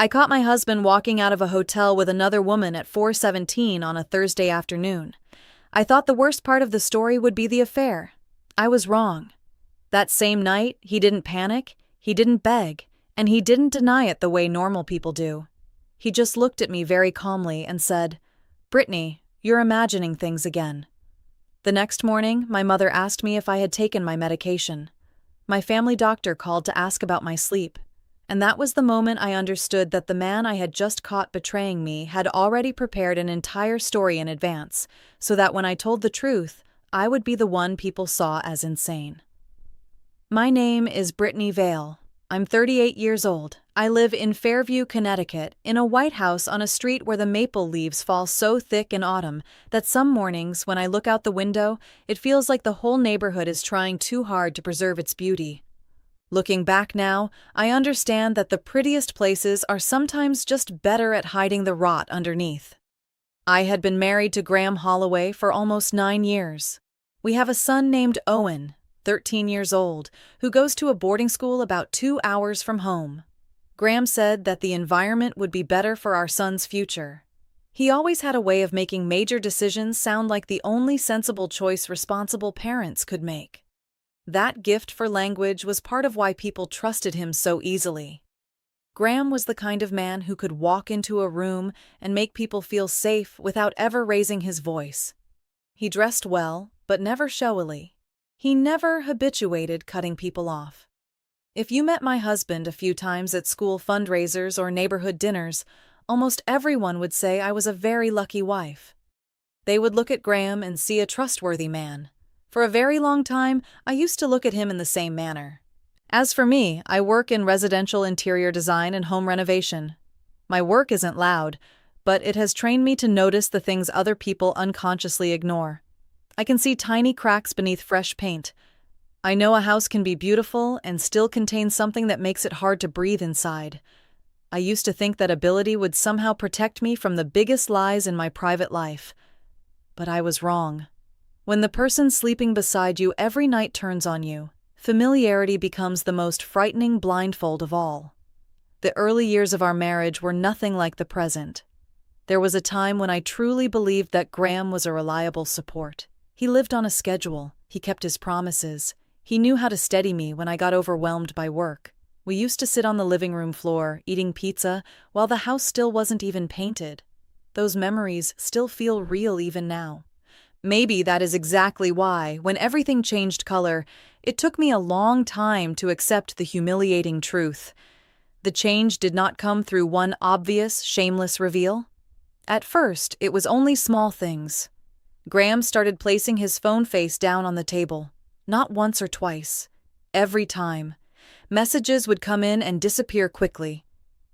I caught my husband walking out of a hotel with another woman at 4:17 on a Thursday afternoon. I thought the worst part of the story would be the affair. I was wrong. That same night, he didn't panic, he didn't beg, and he didn't deny it the way normal people do. He just looked at me very calmly and said, "Brittany, you're imagining things again." The next morning, my mother asked me if I had taken my medication. My family doctor called to ask about my sleep, and that was the moment I understood that the man I had just caught betraying me had already prepared an entire story in advance, so that when I told the truth, I would be the one people saw as insane. My name is Brittany Vale. I'm 38 years old. I live in Fairview, Connecticut, in a white house on a street where the maple leaves fall so thick in autumn that some mornings, when I look out the window, it feels like the whole neighborhood is trying too hard to preserve its beauty. Looking back now, I understand that the prettiest places are sometimes just better at hiding the rot underneath. I had been married to Graham Holloway for almost 9 years. We have a son named Owen, 13 years old, who goes to a boarding school about 2 hours from home. Graham said that the environment would be better for our son's future. He always had a way of making major decisions sound like the only sensible choice responsible parents could make. That gift for language was part of why people trusted him so easily. Graham was the kind of man who could walk into a room and make people feel safe without ever raising his voice. He dressed well, but never showily. He never habituated cutting people off. If you met my husband a few times at school fundraisers or neighborhood dinners, almost everyone would say I was a very lucky wife. They would look at Graham and see a trustworthy man. For a very long time, I used to look at him in the same manner. As for me, I work in residential interior design and home renovation. My work isn't loud, but it has trained me to notice the things other people unconsciously ignore. I can see tiny cracks beneath fresh paint. I know a house can be beautiful and still contain something that makes it hard to breathe inside. I used to think that ability would somehow protect me from the biggest lies in my private life. But I was wrong. When the person sleeping beside you every night turns on you, familiarity becomes the most frightening blindfold of all. The early years of our marriage were nothing like the present. There was a time when I truly believed that Graham was a reliable support. He lived on a schedule, he kept his promises, he knew how to steady me when I got overwhelmed by work. We used to sit on the living room floor, eating pizza, while the house still wasn't even painted. Those memories still feel real even now. Maybe that is exactly why, when everything changed color, it took me a long time to accept the humiliating truth. The change did not come through one obvious, shameless reveal. At first, it was only small things. Graham started placing his phone face down on the table. Not once or twice. Every time. Messages would come in and disappear quickly.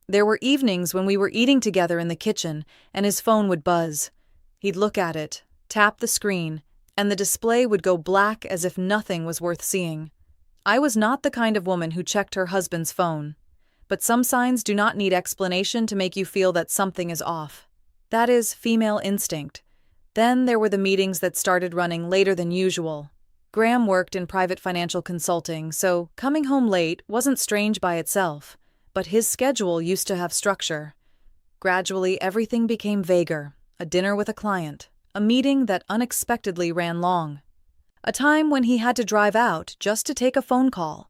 There were evenings when we were eating together in the kitchen, and his phone would buzz. He'd look at it, tap the screen, and the display would go black as if nothing was worth seeing. I was not the kind of woman who checked her husband's phone. But some signs do not need explanation to make you feel that something is off. That is female instinct. Then there were the meetings that started running later than usual. Graham worked in private financial consulting, so coming home late wasn't strange by itself, but his schedule used to have structure. Gradually, everything became vaguer. A dinner with a client, a meeting that unexpectedly ran long, a time when he had to drive out just to take a phone call.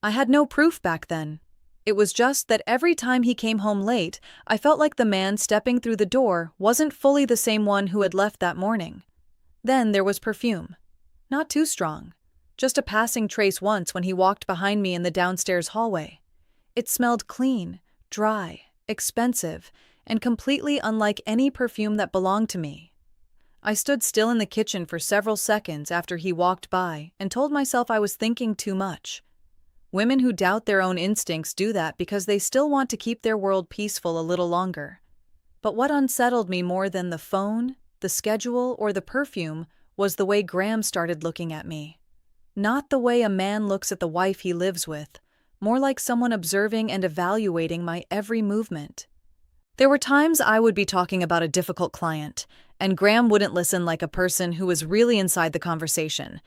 I had no proof back then. It was just that every time he came home late, I felt like the man stepping through the door wasn't fully the same one who had left that morning. Then there was perfume. Not too strong. Just a passing trace once when he walked behind me in the downstairs hallway. It smelled clean, dry, expensive, and completely unlike any perfume that belonged to me. I stood still in the kitchen for several seconds after he walked by and told myself I was thinking too much. Women who doubt their own instincts do that because they still want to keep their world peaceful a little longer. But what unsettled me more than the phone, the schedule, or the perfume was the way Graham started looking at me. Not the way a man looks at the wife he lives with, more like someone observing and evaluating my every movement. There were times I would be talking about a difficult client, and Graham wouldn't listen like a person who was really inside the conversation.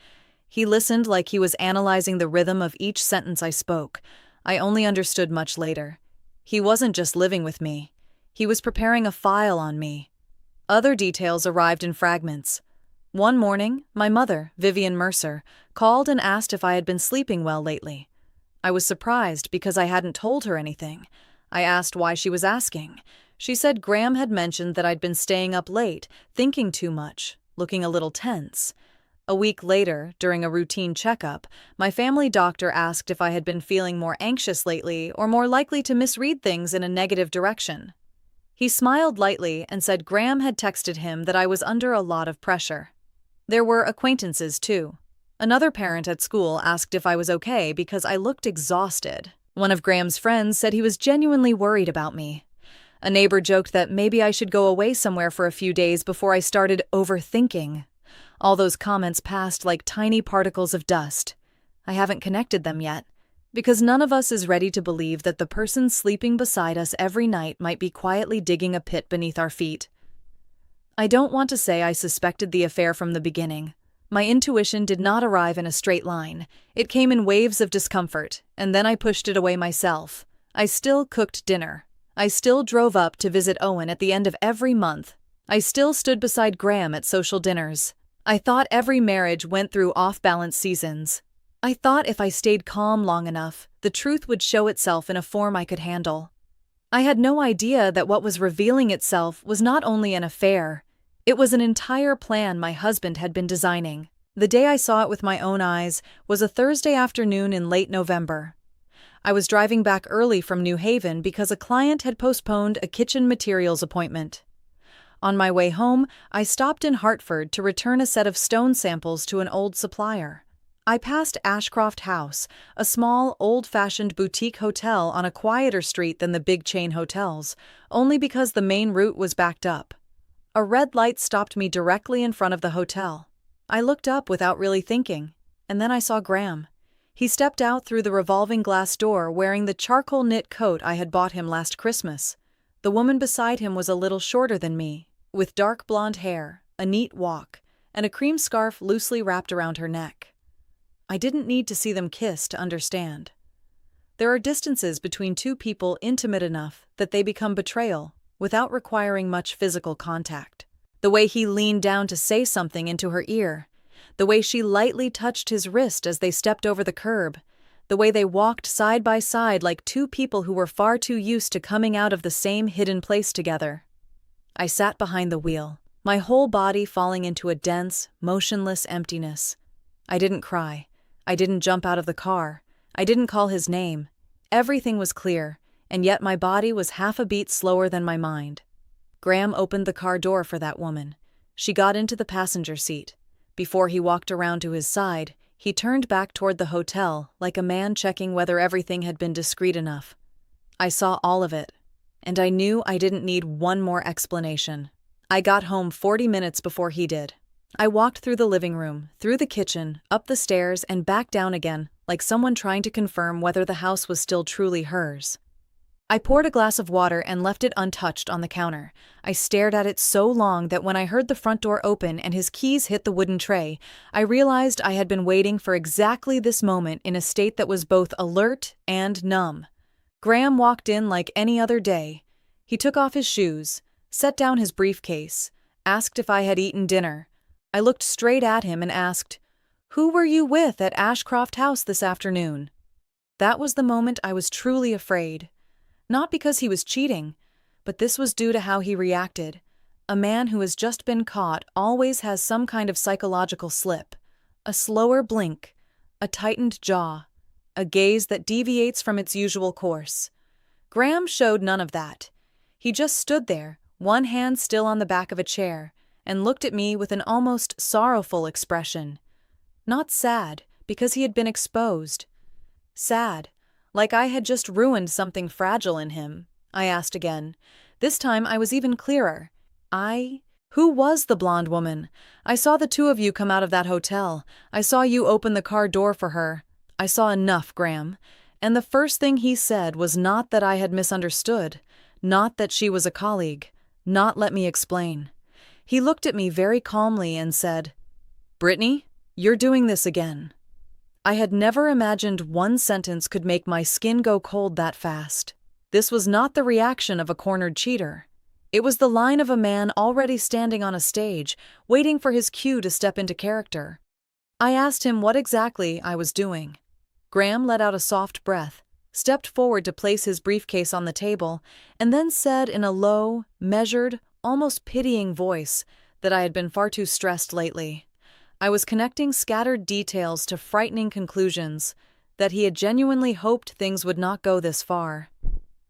He listened like he was analyzing the rhythm of each sentence I spoke. I only understood much later. He wasn't just living with me. He was preparing a file on me. Other details arrived in fragments. One morning, my mother, Vivian Mercer, called and asked if I had been sleeping well lately. I was surprised because I hadn't told her anything. I asked why she was asking. She said Graham had mentioned that I'd been staying up late, thinking too much, looking a little tense. A week later, during a routine checkup, my family doctor asked if I had been feeling more anxious lately or more likely to misread things in a negative direction. He smiled lightly and said Graham had texted him that I was under a lot of pressure. There were acquaintances, too. Another parent at school asked if I was okay because I looked exhausted. One of Graham's friends said he was genuinely worried about me. A neighbor joked that maybe I should go away somewhere for a few days before I started overthinking. All those comments passed like tiny particles of dust. I haven't connected them yet, because none of us is ready to believe that the person sleeping beside us every night might be quietly digging a pit beneath our feet. I don't want to say I suspected the affair from the beginning. My intuition did not arrive in a straight line. It came in waves of discomfort, and then I pushed it away myself. I still cooked dinner. I still drove up to visit Owen at the end of every month. I still stood beside Graham at social dinners. I thought every marriage went through off-balance seasons. I thought if I stayed calm long enough, the truth would show itself in a form I could handle. I had no idea that what was revealing itself was not only an affair. It was an entire plan my husband had been designing. The day I saw it with my own eyes was a Thursday afternoon in late November. I was driving back early from New Haven because a client had postponed a kitchen materials appointment. On my way home, I stopped in Hartford to return a set of stone samples to an old supplier. I passed Ashcroft House, a small, old-fashioned boutique hotel on a quieter street than the big chain hotels, only because the main route was backed up. A red light stopped me directly in front of the hotel. I looked up without really thinking, and then I saw Graham. He stepped out through the revolving glass door wearing the charcoal knit coat I had bought him last Christmas. The woman beside him was a little shorter than me, with dark blonde hair, a neat walk, and a cream scarf loosely wrapped around her neck. I didn't need to see them kiss to understand. There are distances between two people intimate enough that they become betrayal, without requiring much physical contact. The way he leaned down to say something into her ear, the way she lightly touched his wrist as they stepped over the curb, the way they walked side by side like two people who were far too used to coming out of the same hidden place together. I sat behind the wheel, my whole body falling into a dense, motionless emptiness. I didn't cry. I didn't jump out of the car. I didn't call his name. Everything was clear, and yet my body was half a beat slower than my mind. Graham opened the car door for that woman. She got into the passenger seat. Before he walked around to his side, he turned back toward the hotel, like a man checking whether everything had been discreet enough. I saw all of it, and I knew I didn't need one more explanation. I got home 40 minutes before he did. I walked through the living room, through the kitchen, up the stairs, and back down again, like someone trying to confirm whether the house was still truly hers. I poured a glass of water and left it untouched on the counter. I stared at it so long that when I heard the front door open and his keys hit the wooden tray, I realized I had been waiting for exactly this moment in a state that was both alert and numb. Graham walked in like any other day. He took off his shoes, set down his briefcase, asked if I had eaten dinner. I looked straight at him and asked, "Who were you with at Ashcroft House this afternoon?" That was the moment I was truly afraid. Not because he was cheating, but this was due to how he reacted. A man who has just been caught always has some kind of psychological slip, a slower blink, a tightened jaw, a gaze that deviates from its usual course. Graham showed none of that. He just stood there, one hand still on the back of a chair, and looked at me with an almost sorrowful expression. Not sad, because he had been exposed. Sad, like I had just ruined something fragile in him. I asked again. This time I was even clearer. Who was the blonde woman? I saw the two of you come out of that hotel. I saw you open the car door for her. I saw enough, Graham. And the first thing he said was not that I had misunderstood, not that she was a colleague, not let me explain. He looked at me very calmly and said, "Brittany, you're doing this again." I had never imagined one sentence could make my skin go cold that fast. This was not the reaction of a cornered cheater. It was the line of a man already standing on a stage, waiting for his cue to step into character. I asked him what exactly I was doing. Graham let out a soft breath, stepped forward to place his briefcase on the table, and then said in a low, measured, almost pitying voice that I had been far too stressed lately. I was connecting scattered details to frightening conclusions, that he had genuinely hoped things would not go this far.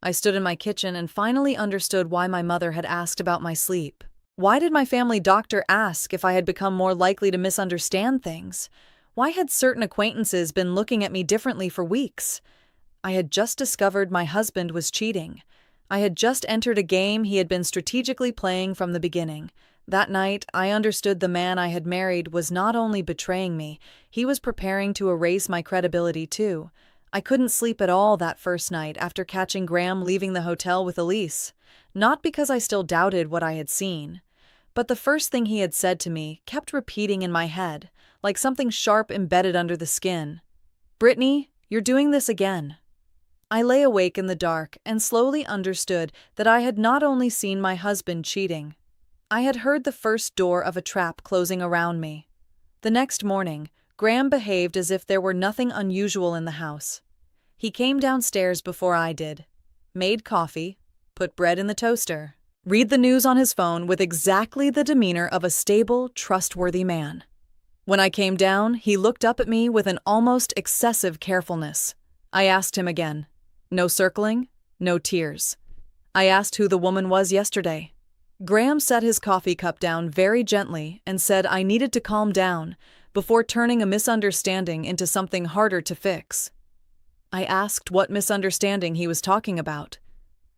I stood in my kitchen and finally understood why my mother had asked about my sleep. Why did my family doctor ask if I had become more likely to misunderstand things? Why had certain acquaintances been looking at me differently for weeks? I had just discovered my husband was cheating. I had just entered a game he had been strategically playing from the beginning. That night, I understood the man I had married was not only betraying me, he was preparing to erase my credibility too. I couldn't sleep at all that first night after catching Graham leaving the hotel with Elise. Not because I still doubted what I had seen, but the first thing he had said to me kept repeating in my head, like something sharp embedded under the skin. "Brittany, you're doing this again." I lay awake in the dark and slowly understood that I had not only seen my husband cheating, I had heard the first door of a trap closing around me. The next morning, Graham behaved as if there were nothing unusual in the house. He came downstairs before I did, made coffee, put bread in the toaster, read the news on his phone with exactly the demeanor of a stable, trustworthy man. When I came down, he looked up at me with an almost excessive carefulness. I asked him again. No circling, no tears. I asked who the woman was yesterday. Graham set his coffee cup down very gently and said I needed to calm down before turning a misunderstanding into something harder to fix. I asked what misunderstanding he was talking about.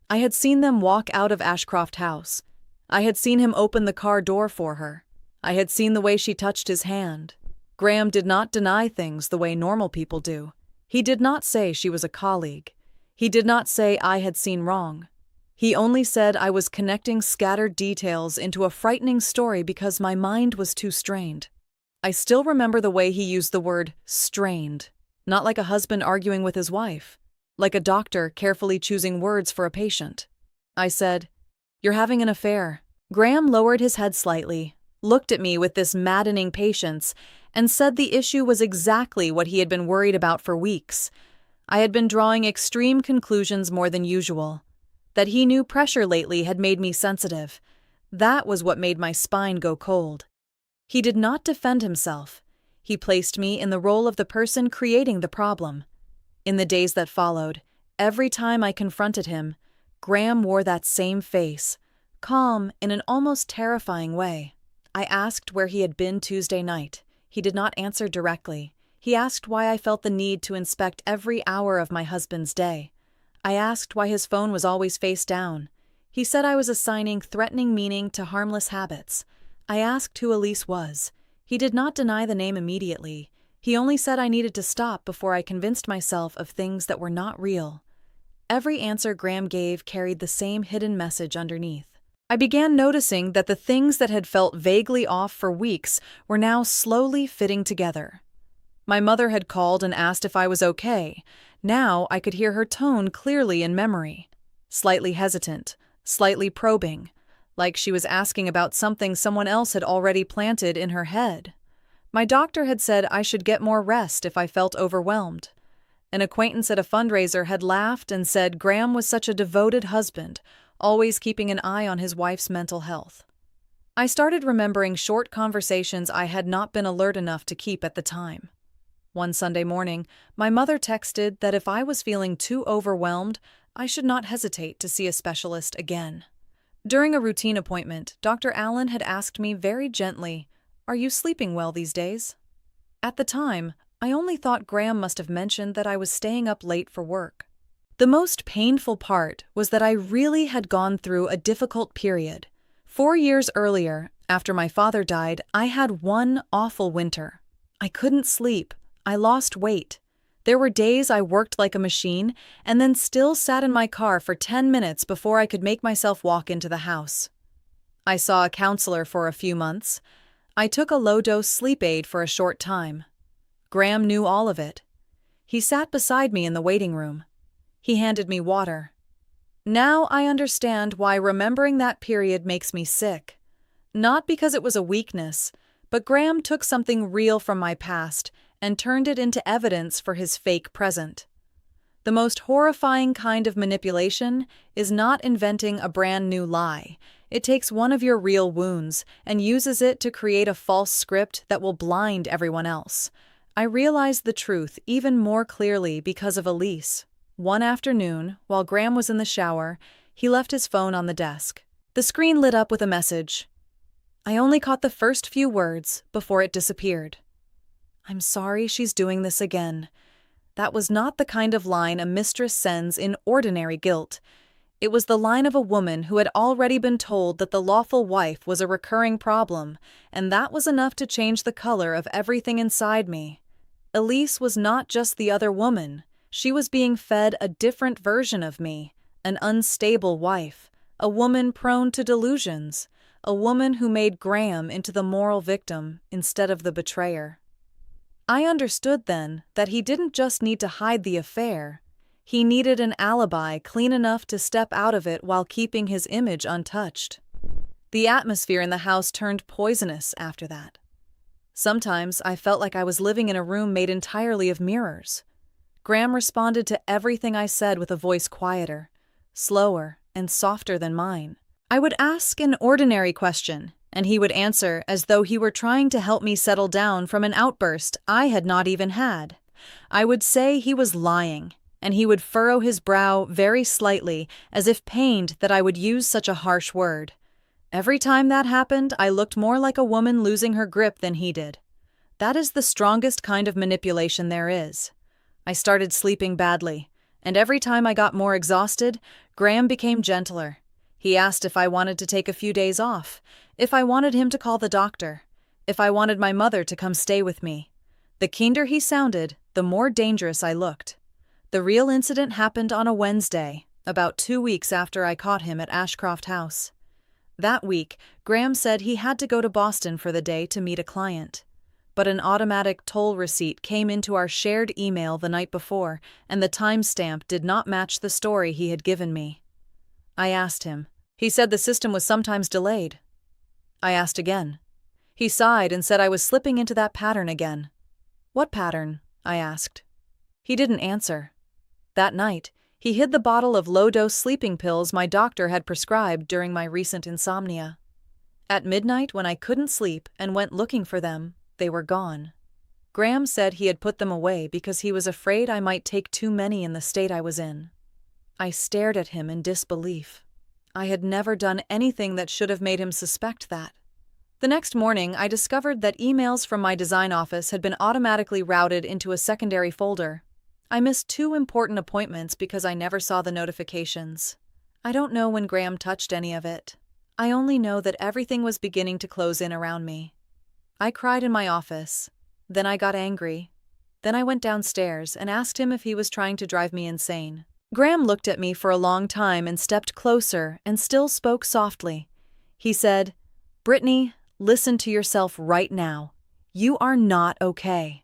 I had seen them walk out of Ashcroft House. I had seen him open the car door for her. I had seen the way she touched his hand. Graham did not deny things the way normal people do. He did not say she was a colleague. He did not say I had seen wrong. He only said I was connecting scattered details into a frightening story because my mind was too strained. I still remember the way he used the word strained, not like a husband arguing with his wife, like a doctor carefully choosing words for a patient. I said, "You're having an affair." Graham lowered his head slightly, looked at me with this maddening patience, and said the issue was exactly what he had been worried about for weeks. I had been drawing extreme conclusions more than usual. That he knew pressure lately had made me sensitive. That was what made my spine go cold. He did not defend himself. He placed me in the role of the person creating the problem. In the days that followed, every time I confronted him, Graham wore that same face, calm in an almost terrifying way. I asked where he had been Tuesday night. He did not answer directly. He asked why I felt the need to inspect every hour of my husband's day. I asked why his phone was always face down. He said I was assigning threatening meaning to harmless habits. I asked who Elise was. He did not deny the name immediately. He only said I needed to stop before I convinced myself of things that were not real. Every answer Graham gave carried the same hidden message underneath. I began noticing that the things that had felt vaguely off for weeks were now slowly fitting together. My mother had called and asked if I was okay. Now I could hear her tone clearly in memory. Slightly hesitant, slightly probing, like she was asking about something someone else had already planted in her head. My doctor had said I should get more rest if I felt overwhelmed. An acquaintance at a fundraiser had laughed and said Graham was such a devoted husband, always keeping an eye on his wife's mental health. I started remembering short conversations I had not been alert enough to keep at the time. One Sunday morning, my mother texted that if I was feeling too overwhelmed, I should not hesitate to see a specialist again. During a routine appointment, Dr. Allen had asked me very gently, "Are you sleeping well these days?" At the time, I only thought Graham must have mentioned that I was staying up late for work. The most painful part was that I really had gone through a difficult period. 4 years earlier, after my father died, I had one awful winter. I couldn't sleep. I lost weight. There were days I worked like a machine and then still sat in my car for 10 minutes before I could make myself walk into the house. I saw a counselor for a few months. I took a low-dose sleep aid for a short time. Graham knew all of it. He sat beside me in the waiting room. He handed me water. Now I understand why remembering that period makes me sick. Not because it was a weakness, but Graham took something real from my past and turned it into evidence for his fake present. The most horrifying kind of manipulation is not inventing a brand new lie. It takes one of your real wounds and uses it to create a false script that will blind everyone else. I realized the truth even more clearly because of Elise. One afternoon, while Graham was in the shower, he left his phone on the desk. The screen lit up with a message. I only caught the first few words before it disappeared. I'm sorry she's doing this again. That was not the kind of line a mistress sends in ordinary guilt. It was the line of a woman who had already been told that the lawful wife was a recurring problem, and that was enough to change the color of everything inside me. Elise was not just the other woman. She was being fed a different version of me, an unstable wife, a woman prone to delusions, a woman who made Graham into the moral victim instead of the betrayer. I understood then that he didn't just need to hide the affair. He needed an alibi clean enough to step out of it while keeping his image untouched. The atmosphere in the house turned poisonous after that. Sometimes I felt like I was living in a room made entirely of mirrors. Graham responded to everything I said with a voice quieter, slower, and softer than mine. I would ask an ordinary question, and he would answer as though he were trying to help me settle down from an outburst I had not even had. I would say he was lying, and he would furrow his brow very slightly, as if pained that I would use such a harsh word. Every time that happened, I looked more like a woman losing her grip than he did. That is the strongest kind of manipulation there is. I started sleeping badly, and every time I got more exhausted, Graham became gentler. He asked if I wanted to take a few days off, if I wanted him to call the doctor, if I wanted my mother to come stay with me. The kinder he sounded, the more dangerous I looked. The real incident happened on a Wednesday, about 2 weeks after I caught him at Ashcroft House. That week, Graham said he had to go to Boston for the day to meet a client. But an automatic toll receipt came into our shared email the night before, and the timestamp did not match the story he had given me. I asked him. He said the system was sometimes delayed. I asked again. He sighed and said I was slipping into that pattern again. What pattern? I asked. He didn't answer. That night, he hid the bottle of low-dose sleeping pills my doctor had prescribed during my recent insomnia. At midnight, when I couldn't sleep and went looking for them, they were gone. Graham said he had put them away because he was afraid I might take too many in the state I was in. I stared at him in disbelief. I had never done anything that should have made him suspect that. The next morning, I discovered that emails from my design office had been automatically routed into a secondary folder. I missed 2 important appointments because I never saw the notifications. I don't know when Graham touched any of it. I only know that everything was beginning to close in around me. I cried in my office. Then I got angry. Then I went downstairs and asked him if he was trying to drive me insane. Graham looked at me for a long time and stepped closer and still spoke softly. He said, "Brittany, listen to yourself right now. You are not okay."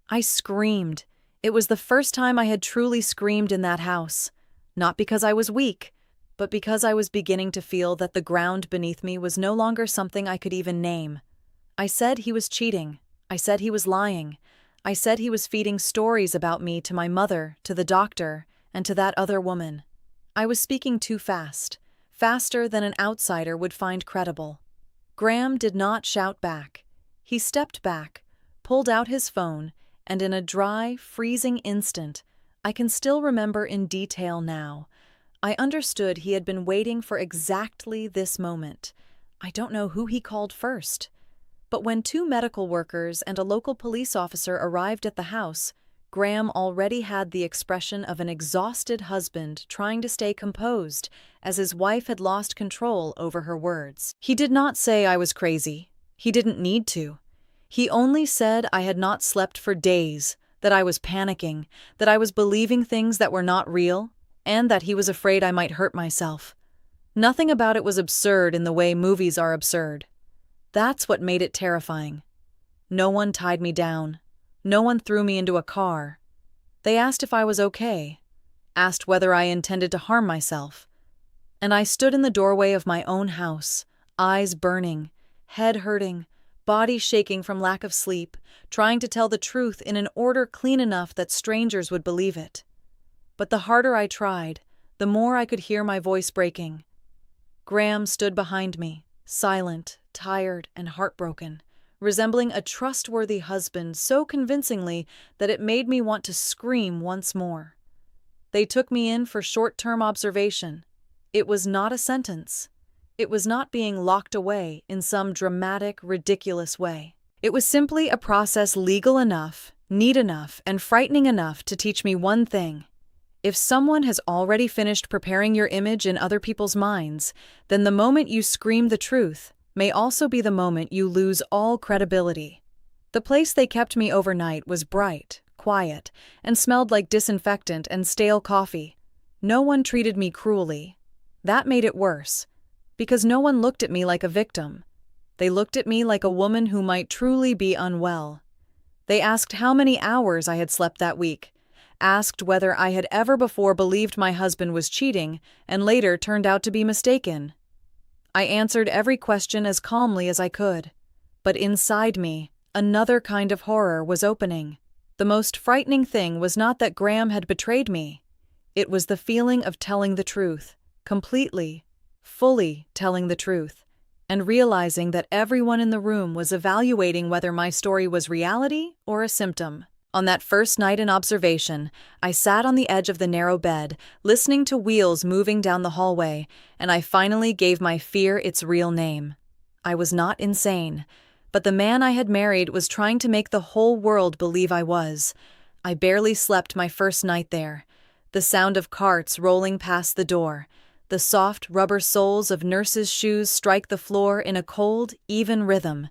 I screamed. It was the first time I had truly screamed in that house. Not because I was weak, but because I was beginning to feel that the ground beneath me was no longer something I could even name. I said he was cheating. I said he was lying. I said he was feeding stories about me to my mother, to the doctor, and to that other woman. I was speaking too fast, faster than an outsider would find credible. Graham did not shout back. He stepped back, pulled out his phone, and in a dry, freezing instant, I can still remember in detail now, I understood he had been waiting for exactly this moment. I don't know who he called first. But when 2 medical workers and a local police officer arrived at the house, Graham already had the expression of an exhausted husband trying to stay composed as his wife had lost control over her words. He did not say I was crazy. He didn't need to. He only said I had not slept for days, that I was panicking, that I was believing things that were not real, and that he was afraid I might hurt myself. Nothing about it was absurd in the way movies are absurd. That's what made it terrifying. No one tied me down. No one threw me into a car. They asked if I was okay, asked whether I intended to harm myself. And I stood in the doorway of my own house, eyes burning, head hurting, body shaking from lack of sleep, trying to tell the truth in an order clean enough that strangers would believe it. But the harder I tried, the more I could hear my voice breaking. Graham stood behind me, silent, tired, and heartbroken, resembling a trustworthy husband so convincingly that it made me want to scream once more. They took me in for short-term observation. It was not a sentence. It was not being locked away in some dramatic, ridiculous way. It was simply a process legal enough, neat enough, and frightening enough to teach me one thing. If someone has already finished preparing your image in other people's minds, then the moment you scream the truth may also be the moment you lose all credibility. The place they kept me overnight was bright, quiet, and smelled like disinfectant and stale coffee. No one treated me cruelly. That made it worse, because no one looked at me like a victim. They looked at me like a woman who might truly be unwell. They asked how many hours I had slept that week, asked whether I had ever before believed my husband was cheating and later turned out to be mistaken. I answered every question as calmly as I could, but inside me, another kind of horror was opening. The most frightening thing was not that Graham had betrayed me. It was the feeling of telling the truth, completely, fully telling the truth, and realizing that everyone in the room was evaluating whether my story was reality or a symptom. On that first night in observation, I sat on the edge of the narrow bed, listening to wheels moving down the hallway, and I finally gave my fear its real name. I was not insane, but the man I had married was trying to make the whole world believe I was. I barely slept my first night there. The sound of carts rolling past the door, the soft rubber soles of nurses' shoes strike the floor in a cold, even rhythm.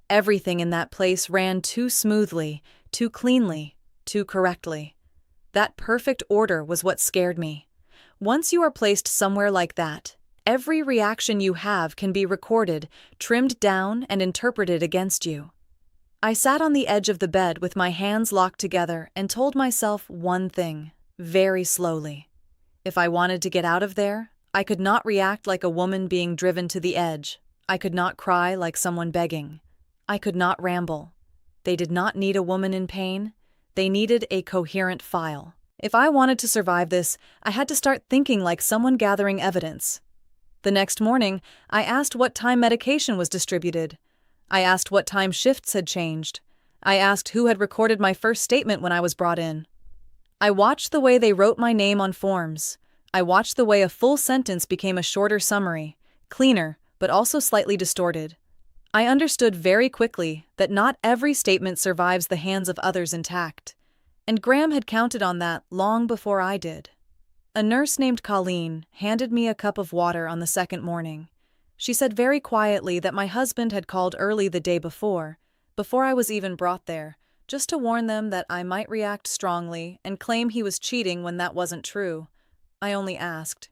Everything in that place ran too smoothly, too cleanly, too correctly. That perfect order was what scared me. Once you are placed somewhere like that, every reaction you have can be recorded, trimmed down, and interpreted against you. I sat on the edge of the bed with my hands locked together and told myself one thing, very slowly. If I wanted to get out of there, I could not react like a woman being driven to the edge. I could not cry like someone begging. I could not ramble. They did not need a woman in pain. They needed a coherent file. If I wanted to survive this, I had to start thinking like someone gathering evidence. The next morning, I asked what time medication was distributed. I asked what time shifts had changed. I asked who had recorded my first statement when I was brought in. I watched the way they wrote my name on forms. I watched the way a full sentence became a shorter summary, cleaner, but also slightly distorted. I understood very quickly that not every statement survives the hands of others intact, and Graham had counted on that long before I did. A nurse named Colleen handed me a cup of water on the second morning. She said very quietly that my husband had called early the day before I was even brought there, just to warn them that I might react strongly and claim he was cheating when that wasn't true. I only asked.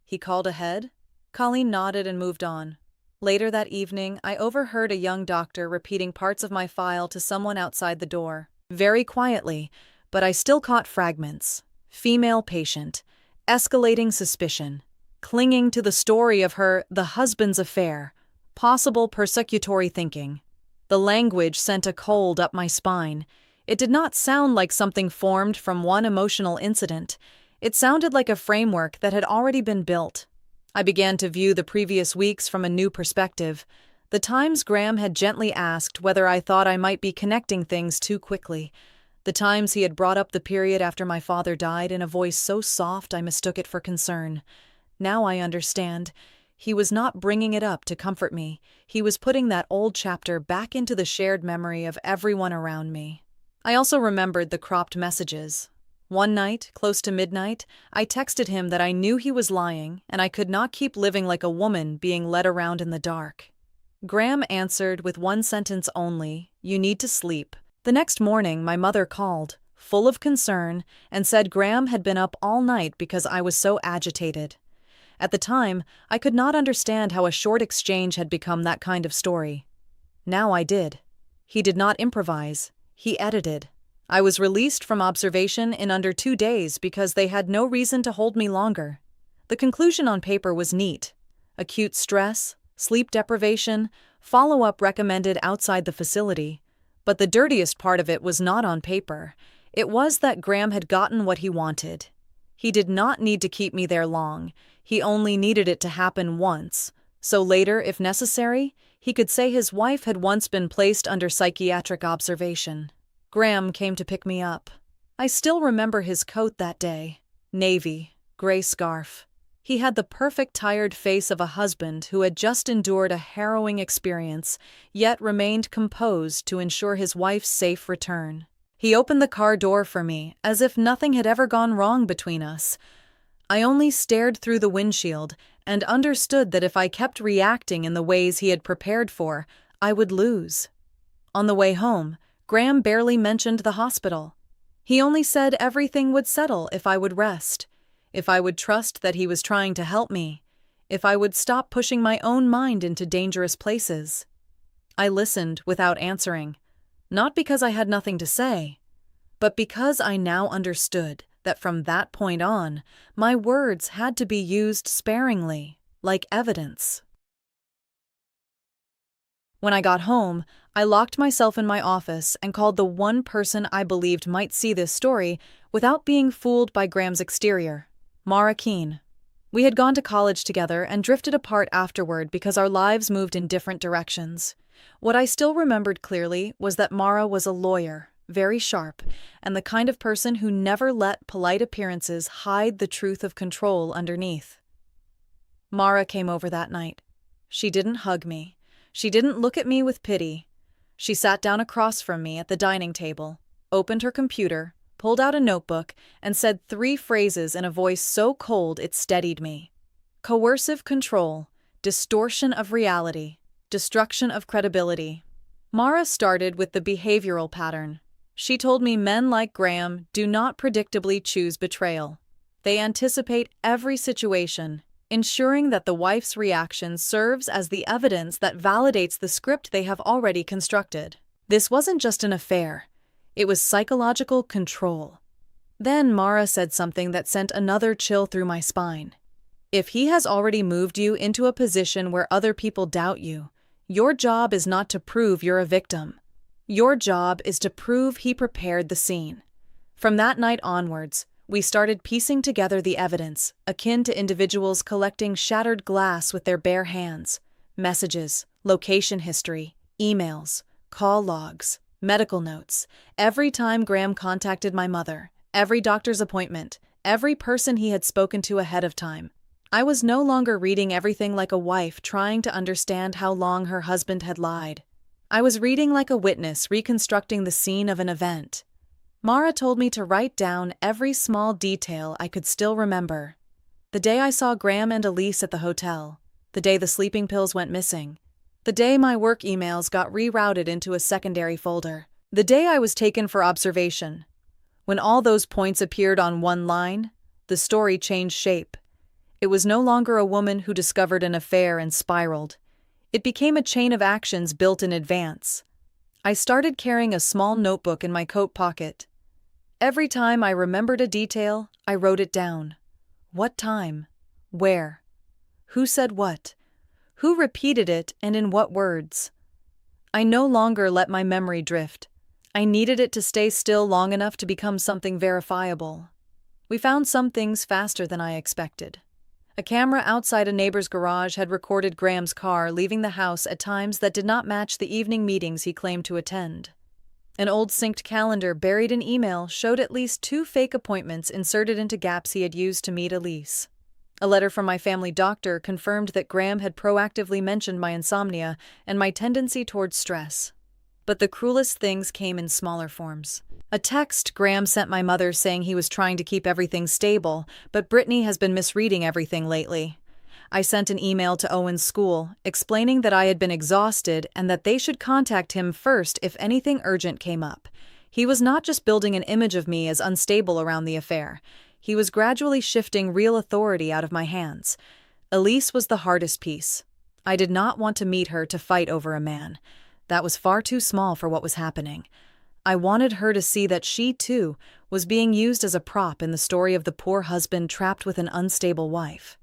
"He called ahead?" Colleen nodded and moved on. Later that evening, I overheard a young doctor repeating parts of my file to someone outside the door, very quietly, but I still caught fragments. Female patient, escalating suspicion, clinging to the story of the husband's affair, possible persecutory thinking. The language sent a cold up my spine. It did not sound like something formed from one emotional incident. It sounded like a framework that had already been built. I began to view the previous weeks from a new perspective. The times Graham had gently asked whether I thought I might be connecting things too quickly. The times he had brought up the period after my father died in a voice so soft I mistook it for concern. Now I understand. He was not bringing it up to comfort me. He was putting that old chapter back into the shared memory of everyone around me. I also remembered the cropped messages. One night, close to midnight, I texted him that I knew he was lying and I could not keep living like a woman being led around in the dark. Graham answered with one sentence only, "You need to sleep." The next morning, my mother called, full of concern, and said Graham had been up all night because I was so agitated. At the time, I could not understand how a short exchange had become that kind of story. Now I did. He did not improvise. He edited. I was released from observation in under 2 days because they had no reason to hold me longer. The conclusion on paper was neat: acute stress, sleep deprivation, follow-up recommended outside the facility. But the dirtiest part of it was not on paper. It was that Graham had gotten what he wanted. He did not need to keep me there long. He only needed it to happen once. So later, if necessary, he could say his wife had once been placed under psychiatric observation. Graham came to pick me up. I still remember his coat that day. Navy, gray scarf. He had the perfect tired face of a husband who had just endured a harrowing experience, yet remained composed to ensure his wife's safe return. He opened the car door for me, as if nothing had ever gone wrong between us. I only stared through the windshield and understood that if I kept reacting in the ways he had prepared for, I would lose. On the way home, Graham barely mentioned the hospital. He only said everything would settle if I would rest, if I would trust that he was trying to help me, if I would stop pushing my own mind into dangerous places. I listened without answering, not because I had nothing to say, but because I now understood that from that point on, my words had to be used sparingly, like evidence. When I got home, I locked myself in my office and called the one person I believed might see this story without being fooled by Graham's exterior: Mara Keene. We had gone to college together and drifted apart afterward because our lives moved in different directions. What I still remembered clearly was that Mara was a lawyer, very sharp, and the kind of person who never let polite appearances hide the truth of control underneath. Mara came over that night. She didn't hug me. She didn't look at me with pity. She sat down across from me at the dining table, opened her computer, pulled out a notebook, and said 3 phrases in a voice so cold it steadied me. Coercive control, distortion of reality, destruction of credibility. Mara started with the behavioral pattern. She told me men like Graham do not predictably choose betrayal. They anticipate every situation, ensuring that the wife's reaction serves as the evidence that validates the script they have already constructed. This wasn't just an affair. It was psychological control. Then Mara said something that sent another chill through my spine. If he has already moved you into a position where other people doubt you, your job is not to prove you're a victim. Your job is to prove he prepared the scene. From that night onwards, we started piecing together the evidence, akin to individuals collecting shattered glass with their bare hands: messages, location history, emails, call logs, medical notes. Every time Graham contacted my mother, every doctor's appointment, every person he had spoken to ahead of time. I was no longer reading everything like a wife trying to understand how long her husband had lied. I was reading like a witness reconstructing the scene of an event. Mara told me to write down every small detail I could still remember. The day I saw Graham and Elise at the hotel, the day the sleeping pills went missing, the day my work emails got rerouted into a secondary folder, the day I was taken for observation. When all those points appeared on one line, the story changed shape. It was no longer a woman who discovered an affair and spiraled. It became a chain of actions built in advance. I started carrying a small notebook in my coat pocket. Every time I remembered a detail, I wrote it down. What time? Where? Who said what? Who repeated it and in what words? I no longer let my memory drift. I needed it to stay still long enough to become something verifiable. We found some things faster than I expected. A camera outside a neighbor's garage had recorded Graham's car leaving the house at times that did not match the evening meetings he claimed to attend. An old synced calendar buried in email showed at least 2 fake appointments inserted into gaps he had used to meet Elise. A letter from my family doctor confirmed that Graham had proactively mentioned my insomnia and my tendency towards stress. But the cruelest things came in smaller forms. A text Graham sent my mother saying he was trying to keep everything stable, but Brittany has been misreading everything lately. I sent an email to Owen's school, explaining that I had been exhausted and that they should contact him first if anything urgent came up. He was not just building an image of me as unstable around the affair. He was gradually shifting real authority out of my hands. Elise was the hardest piece. I did not want to meet her to fight over a man. That was far too small for what was happening. I wanted her to see that she, too, was being used as a prop in the story of the poor husband trapped with an unstable wife.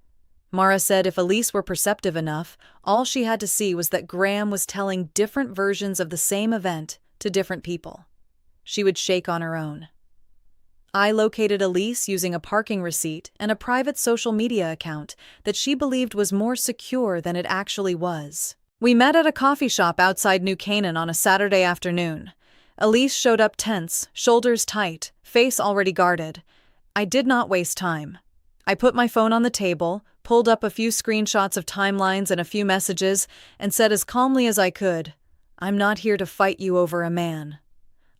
Mara said if Elise were perceptive enough, all she had to see was that Graham was telling different versions of the same event to different people. She would shake on her own. I located Elise using a parking receipt and a private social media account that she believed was more secure than it actually was. We met at a coffee shop outside New Canaan on a Saturday afternoon. Elise showed up tense, shoulders tight, face already guarded. I did not waste time. I put my phone on the table, pulled up a few screenshots of timelines and a few messages, and said as calmly as I could, "I'm not here to fight you over a man.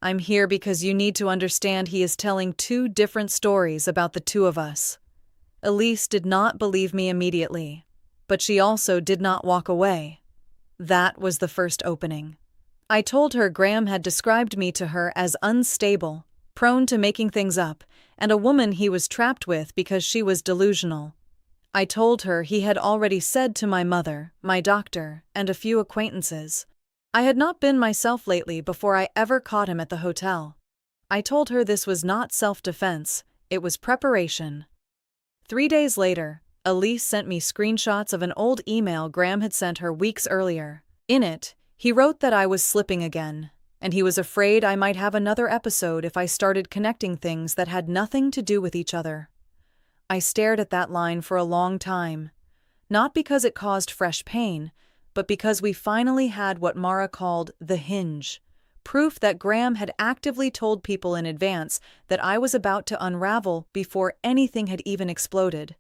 I'm here because you need to understand he is telling two different stories about the two of us." Elise did not believe me immediately, but she also did not walk away. That was the first opening. I told her Graham had described me to her as unstable, prone to making things up, and a woman he was trapped with because she was delusional. I told her he had already said to my mother, my doctor, and a few acquaintances. I had not been myself lately before I ever caught him at the hotel. I told her this was not self-defense, it was preparation. 3 days later, Elise sent me screenshots of an old email Graham had sent her weeks earlier. In it, he wrote that I was slipping again, and he was afraid I might have another episode if I started connecting things that had nothing to do with each other. I stared at that line for a long time, not because it caused fresh pain, but because we finally had what Mara called the hinge, proof that Graham had actively told people in advance that I was about to unravel before anything had even exploded.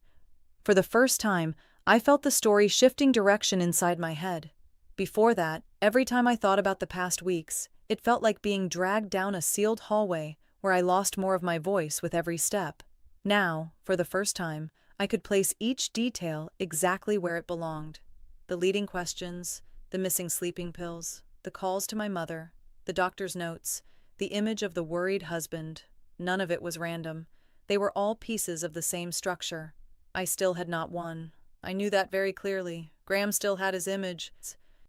For the first time, I felt the story shifting direction inside my head. Before that, every time I thought about the past weeks, it felt like being dragged down a sealed hallway where I lost more of my voice with every step. Now, for the first time, I could place each detail exactly where it belonged. The leading questions, the missing sleeping pills, the calls to my mother, the doctor's notes, the image of the worried husband. None of it was random. They were all pieces of the same structure. I still had not won. I knew that very clearly. Graham still had his image.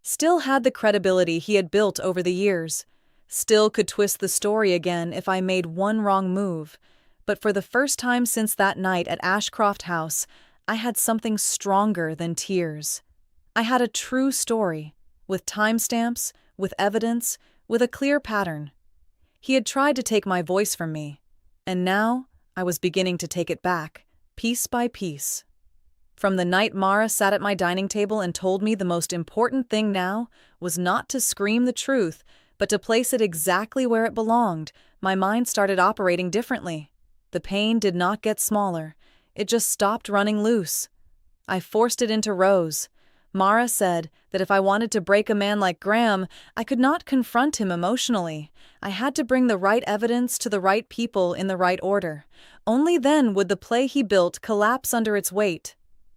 Still had the credibility he had built over the years. Still could twist the story again if I made one wrong move. But for the first time since that night at Ashcroft House, I had something stronger than tears. I had a true story, with timestamps, with evidence, with a clear pattern. He had tried to take my voice from me, and now I was beginning to take it back, piece by piece. From the night Mara sat at my dining table and told me the most important thing now was not to scream the truth, but to place it exactly where it belonged, my mind started operating differently. The pain did not get smaller. It just stopped running loose. I forced it into rows. Mara said that if I wanted to break a man like Graham, I could not confront him emotionally. I had to bring the right evidence to the right people in the right order. Only then would the play he built collapse under its weight.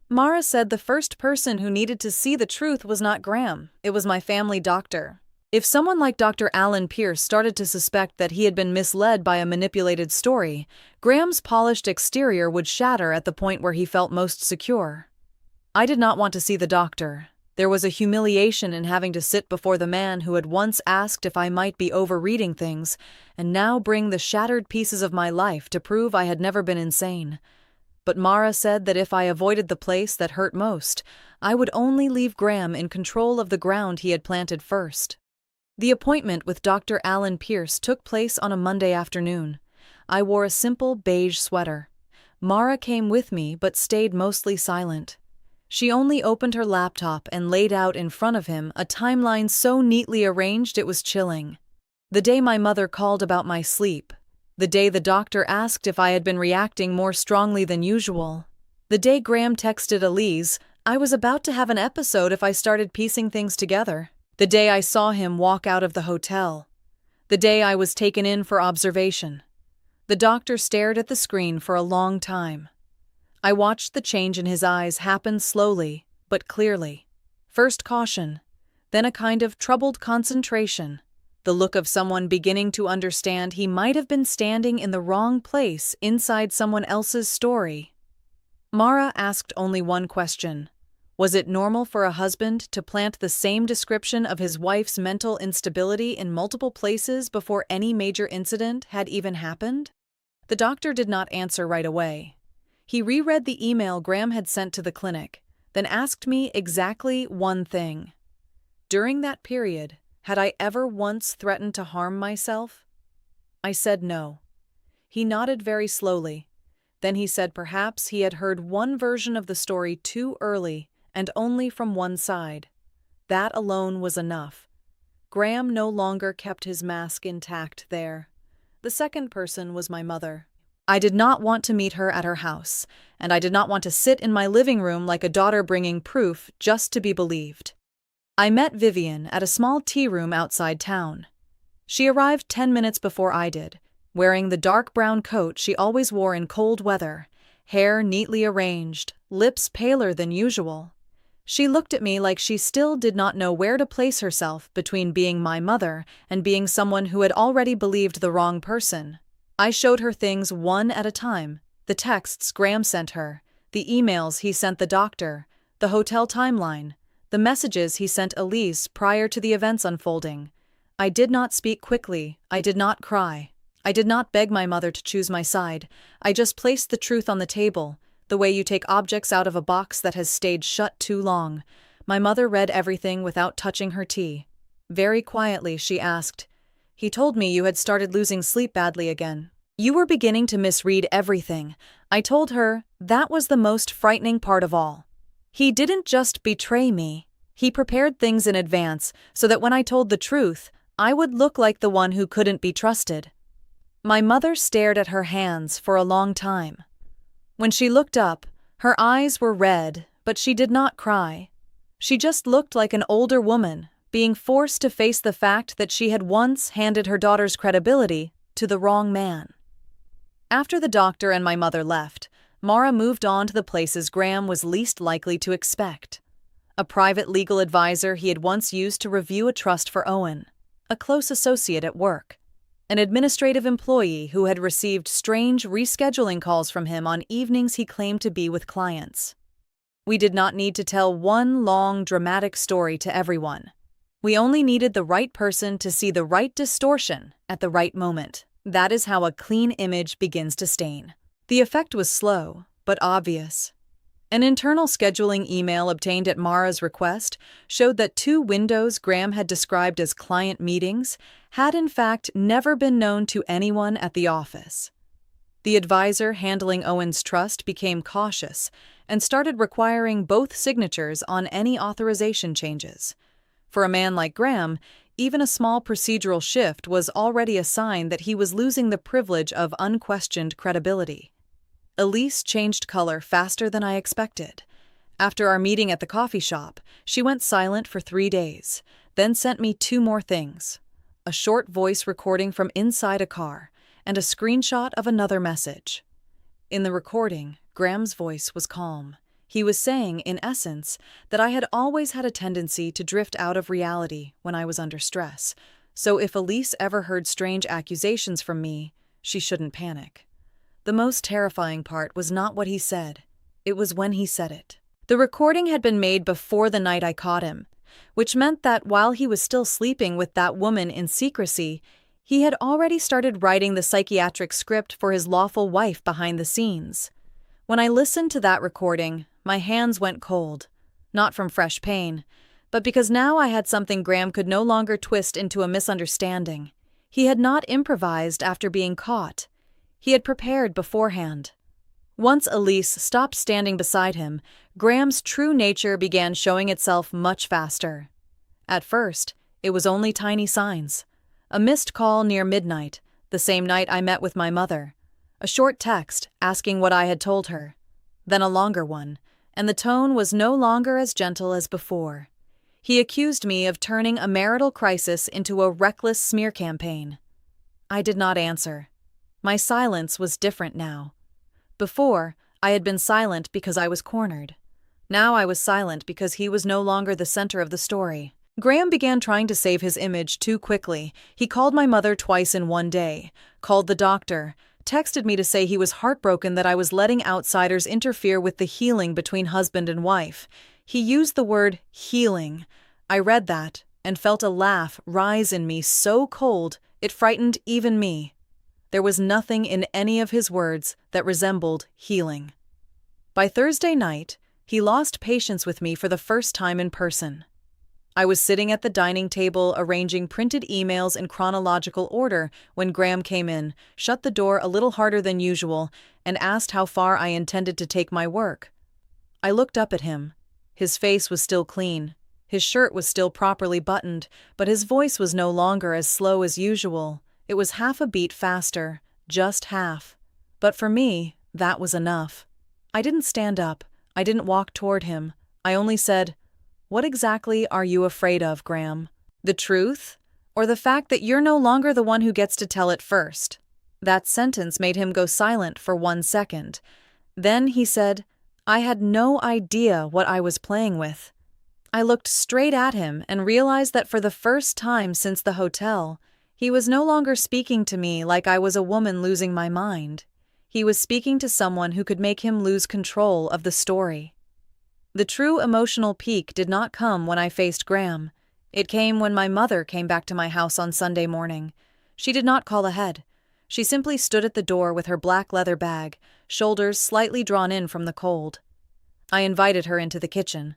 Mara said the first person who needed to see the truth was not Graham. It was my family doctor. If someone like Dr. Alan Pierce started to suspect that he had been misled by a manipulated story, Graham's polished exterior would shatter at the point where he felt most secure. I did not want to see the doctor. There was a humiliation in having to sit before the man who had once asked if I might be overreading things, and now bring the shattered pieces of my life to prove I had never been insane. But Mara said that if I avoided the place that hurt most, I would only leave Graham in control of the ground he had planted first. The appointment with Dr. Alan Pierce took place on a Monday afternoon. I wore a simple beige sweater. Mara came with me but stayed mostly silent. She only opened her laptop and laid out in front of him a timeline so neatly arranged it was chilling. The day my mother called about my sleep. The day the doctor asked if I had been reacting more strongly than usual. The day Graham texted Elise, I was about to have an episode if I started piecing things together. The day I saw him walk out of the hotel. The day I was taken in for observation. The doctor stared at the screen for a long time. I watched the change in his eyes happen slowly, but clearly. First caution, then a kind of troubled concentration. The look of someone beginning to understand he might have been standing in the wrong place inside someone else's story. Mara asked only one question. Was it normal for a husband to plant the same description of his wife's mental instability in multiple places before any major incident had even happened? The doctor did not answer right away. He reread the email Graham had sent to the clinic, then asked me exactly one thing. During that period, had I ever once threatened to harm myself? I said no. He nodded very slowly. Then he said perhaps he had heard one version of the story too early and only from one side. That alone was enough. Graham no longer kept his mask intact there. The second person was my mother. I did not want to meet her at her house, and I did not want to sit in my living room like a daughter bringing proof just to be believed. I met Vivian at a small tea room outside town. She arrived 10 minutes before I did, wearing the dark brown coat she always wore in cold weather, hair neatly arranged, lips paler than usual. She looked at me like she still did not know where to place herself between being my mother and being someone who had already believed the wrong person. I showed her things one at a time: the texts Graham sent her, the emails he sent the doctor, the hotel timeline, the messages he sent Elise prior to the events unfolding. I did not speak quickly. I did not cry. I did not beg my mother to choose my side. I just placed the truth on the table, the way you take objects out of a box that has stayed shut too long. My mother read everything without touching her tea. Very quietly, she asked, "He told me you had started losing sleep badly again. You were beginning to misread everything." I told her that was the most frightening part of all. He didn't just betray me. He prepared things in advance so that when I told the truth, I would look like the one who couldn't be trusted. My mother stared at her hands for a long time. When she looked up, her eyes were red, but she did not cry. She just looked like an older woman, being forced to face the fact that she had once handed her daughter's credibility to the wrong man. After the doctor and my mother left, Mara moved on to the places Graham was least likely to expect. A private legal advisor he had once used to review a trust for Owen, a close associate at work, an administrative employee who had received strange rescheduling calls from him on evenings he claimed to be with clients. We did not need to tell one long, dramatic story to everyone. We only needed the right person to see the right distortion at the right moment. That is how a clean image begins to stain. The effect was slow, but obvious. An internal scheduling email obtained at Mara's request showed that 2 windows Graham had described as client meetings had in fact never been known to anyone at the office. The advisor handling Owen's trust became cautious and started requiring both signatures on any authorization changes. For a man like Graham, even a small procedural shift was already a sign that he was losing the privilege of unquestioned credibility. Elise changed color faster than I expected. After our meeting at the coffee shop, she went silent for 3 days, then sent me 2 more things: a short voice recording from inside a car and a screenshot of another message. In the recording, Graham's voice was calm. He was saying, in essence, that I had always had a tendency to drift out of reality when I was under stress, so if Elise ever heard strange accusations from me, she shouldn't panic. The most terrifying part was not what he said. It was when he said it. The recording had been made before the night I caught him, which meant that while he was still sleeping with that woman in secrecy, he had already started writing the psychiatric script for his lawful wife behind the scenes. When I listened to that recording, my hands went cold, not from fresh pain, but because now I had something Graham could no longer twist into a misunderstanding. He had not improvised after being caught. He had prepared beforehand. Once Elise stopped standing beside him, Graham's true nature began showing itself much faster. At first, it was only tiny signs. A missed call near midnight, the same night I met with my mother. A short text asking what I had told her. Then a longer one, and the tone was no longer as gentle as before. He accused me of turning a marital crisis into a reckless smear campaign. I did not answer. My silence was different now. Before, I had been silent because I was cornered. Now I was silent because he was no longer the center of the story. Graham began trying to save his image too quickly. He called my mother twice in one day, called the doctor, texted me to say he was heartbroken that I was letting outsiders interfere with the healing between husband and wife. He used the word healing. I read that and felt a laugh rise in me so cold it frightened even me. There was nothing in any of his words that resembled healing. By Thursday night, he lost patience with me for the first time in person. I was sitting at the dining table arranging printed emails in chronological order when Graham came in, shut the door a little harder than usual, and asked how far I intended to take my work. I looked up at him. His face was still clean. His shirt was still properly buttoned, but his voice was no longer as slow as usual. It was half a beat faster, just half. But for me, that was enough. I didn't stand up. I didn't walk toward him. I only said, "What exactly are you afraid of, Graham? The truth? Or the fact that you're no longer the one who gets to tell it first?" That sentence made him go silent for 1 second. Then he said, "I had no idea what I was playing with." I looked straight at him and realized that for the first time since the hotel, he was no longer speaking to me like I was a woman losing my mind. He was speaking to someone who could make him lose control of the story. The true emotional peak did not come when I faced Graham. It came when my mother came back to my house on Sunday morning. She did not call ahead. She simply stood at the door with her black leather bag, shoulders slightly drawn in from the cold. I invited her into the kitchen.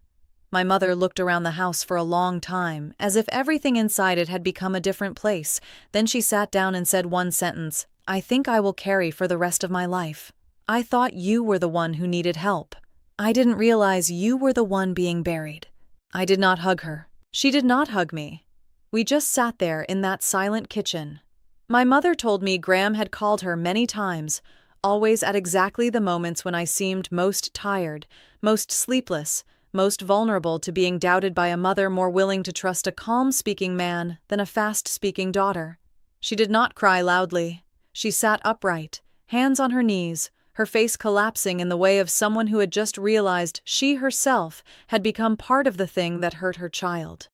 My mother looked around the house for a long time, as if everything inside it had become a different place. Then she sat down and said one sentence, "I think I will carry for the rest of my life. I thought you were the one who needed help. I didn't realize you were the one being buried." I did not hug her. She did not hug me. We just sat there in that silent kitchen. My mother told me Graham had called her many times, always at exactly the moments when I seemed most tired, most sleepless, most vulnerable to being doubted by a mother more willing to trust a calm-speaking man than a fast-speaking daughter. She did not cry loudly. She sat upright, hands on her knees, her face collapsing in the way of someone who had just realized she herself had become part of the thing that hurt her child.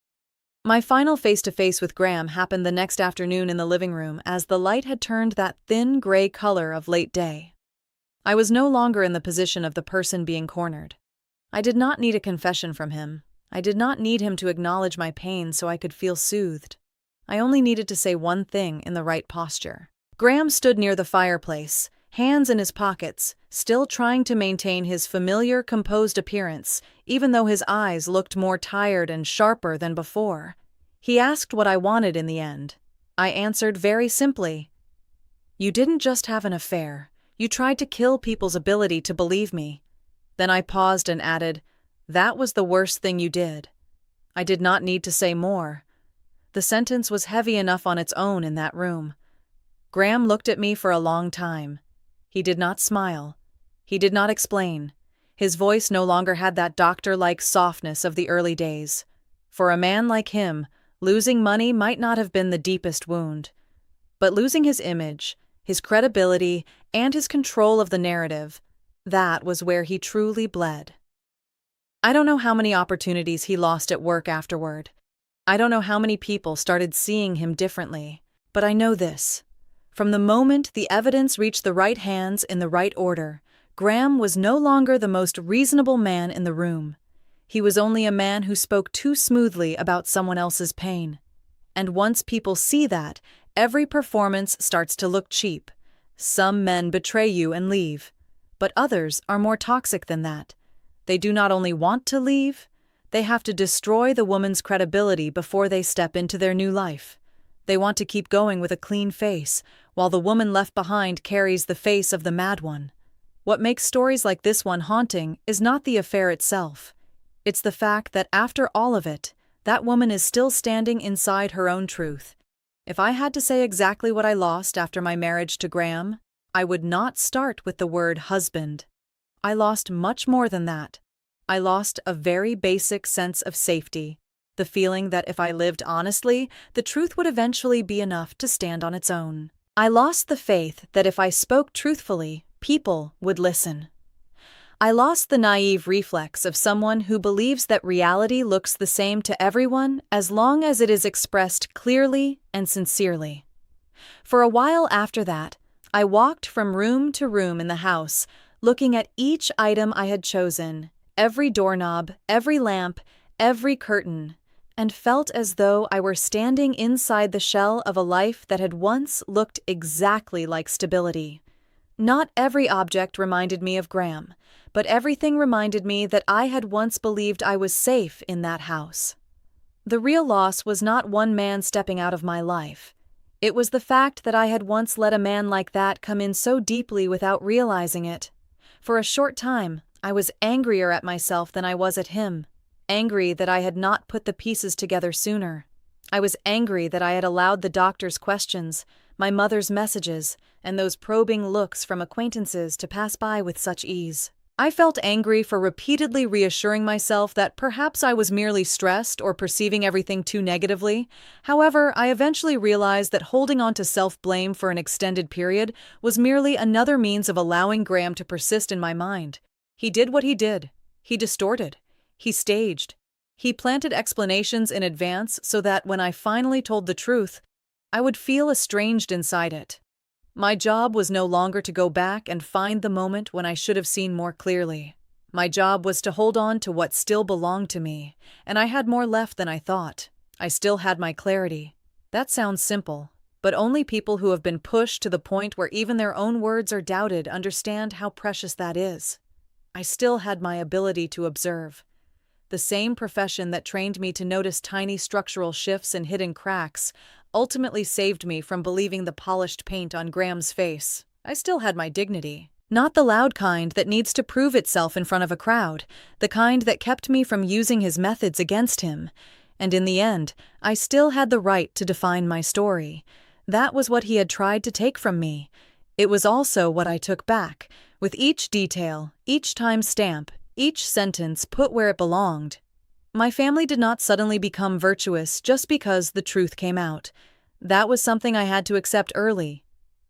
My final face-to-face with Graham happened the next afternoon in the living room as the light had turned that thin gray color of late day. I was no longer in the position of the person being cornered. I did not need a confession from him. I did not need him to acknowledge my pain so I could feel soothed. I only needed to say one thing in the right posture. Graham stood near the fireplace, hands in his pockets, still trying to maintain his familiar, composed appearance, even though his eyes looked more tired and sharper than before. He asked what I wanted in the end. I answered very simply, "You didn't just have an affair. You tried to kill people's ability to believe me." Then I paused and added, "That was the worst thing you did." I did not need to say more. The sentence was heavy enough on its own in that room. Graham looked at me for a long time. He did not smile. He did not explain. His voice no longer had that doctor-like softness of the early days. For a man like him, losing money might not have been the deepest wound. But losing his image, his credibility, and his control of the narrative, that was where he truly bled. I don't know how many opportunities he lost at work afterward. I don't know how many people started seeing him differently. But I know this. From the moment the evidence reached the right hands in the right order, Graham was no longer the most reasonable man in the room. He was only a man who spoke too smoothly about someone else's pain. And once people see that, every performance starts to look cheap. Some men betray you and leave. But others are more toxic than that. They do not only want to leave, they have to destroy the woman's credibility before they step into their new life. They want to keep going with a clean face, while the woman left behind carries the face of the mad one. What makes stories like this one haunting is not the affair itself. It's the fact that after all of it, that woman is still standing inside her own truth. If I had to say exactly what I lost after my marriage to Graham, I would not start with the word husband. I lost much more than that. I lost a very basic sense of safety, the feeling that if I lived honestly, the truth would eventually be enough to stand on its own. I lost the faith that if I spoke truthfully, people would listen. I lost the naive reflex of someone who believes that reality looks the same to everyone as long as it is expressed clearly and sincerely. For a while after that, I walked from room to room in the house, looking at each item I had chosen, every doorknob, every lamp, every curtain, and felt as though I were standing inside the shell of a life that had once looked exactly like stability. Not every object reminded me of Graham, but everything reminded me that I had once believed I was safe in that house. The real loss was not one man stepping out of my life. It was the fact that I had once let a man like that come in so deeply without realizing it. For a short time, I was angrier at myself than I was at him. Angry that I had not put the pieces together sooner. I was angry that I had allowed the doctor's questions, my mother's messages, and those probing looks from acquaintances to pass by with such ease. I felt angry for repeatedly reassuring myself that perhaps I was merely stressed or perceiving everything too negatively. However, I eventually realized that holding on to self-blame for an extended period was merely another means of allowing Graham to persist in my mind. He did what he did. He distorted. He staged. He planted explanations in advance so that when I finally told the truth, I would feel estranged inside it. My job was no longer to go back and find the moment when I should have seen more clearly. My job was to hold on to what still belonged to me, and I had more left than I thought. I still had my clarity. That sounds simple, but only people who have been pushed to the point where even their own words are doubted understand how precious that is. I still had my ability to observe. The same profession that trained me to notice tiny structural shifts and hidden cracks ultimately saved me from believing the polished paint on Graham's face. I still had my dignity. Not the loud kind that needs to prove itself in front of a crowd, the kind that kept me from using his methods against him. And in the end, I still had the right to define my story. That was what he had tried to take from me. It was also what I took back, with each detail, each timestamp, each sentence put where it belonged. My family did not suddenly become virtuous just because the truth came out. That was something I had to accept early.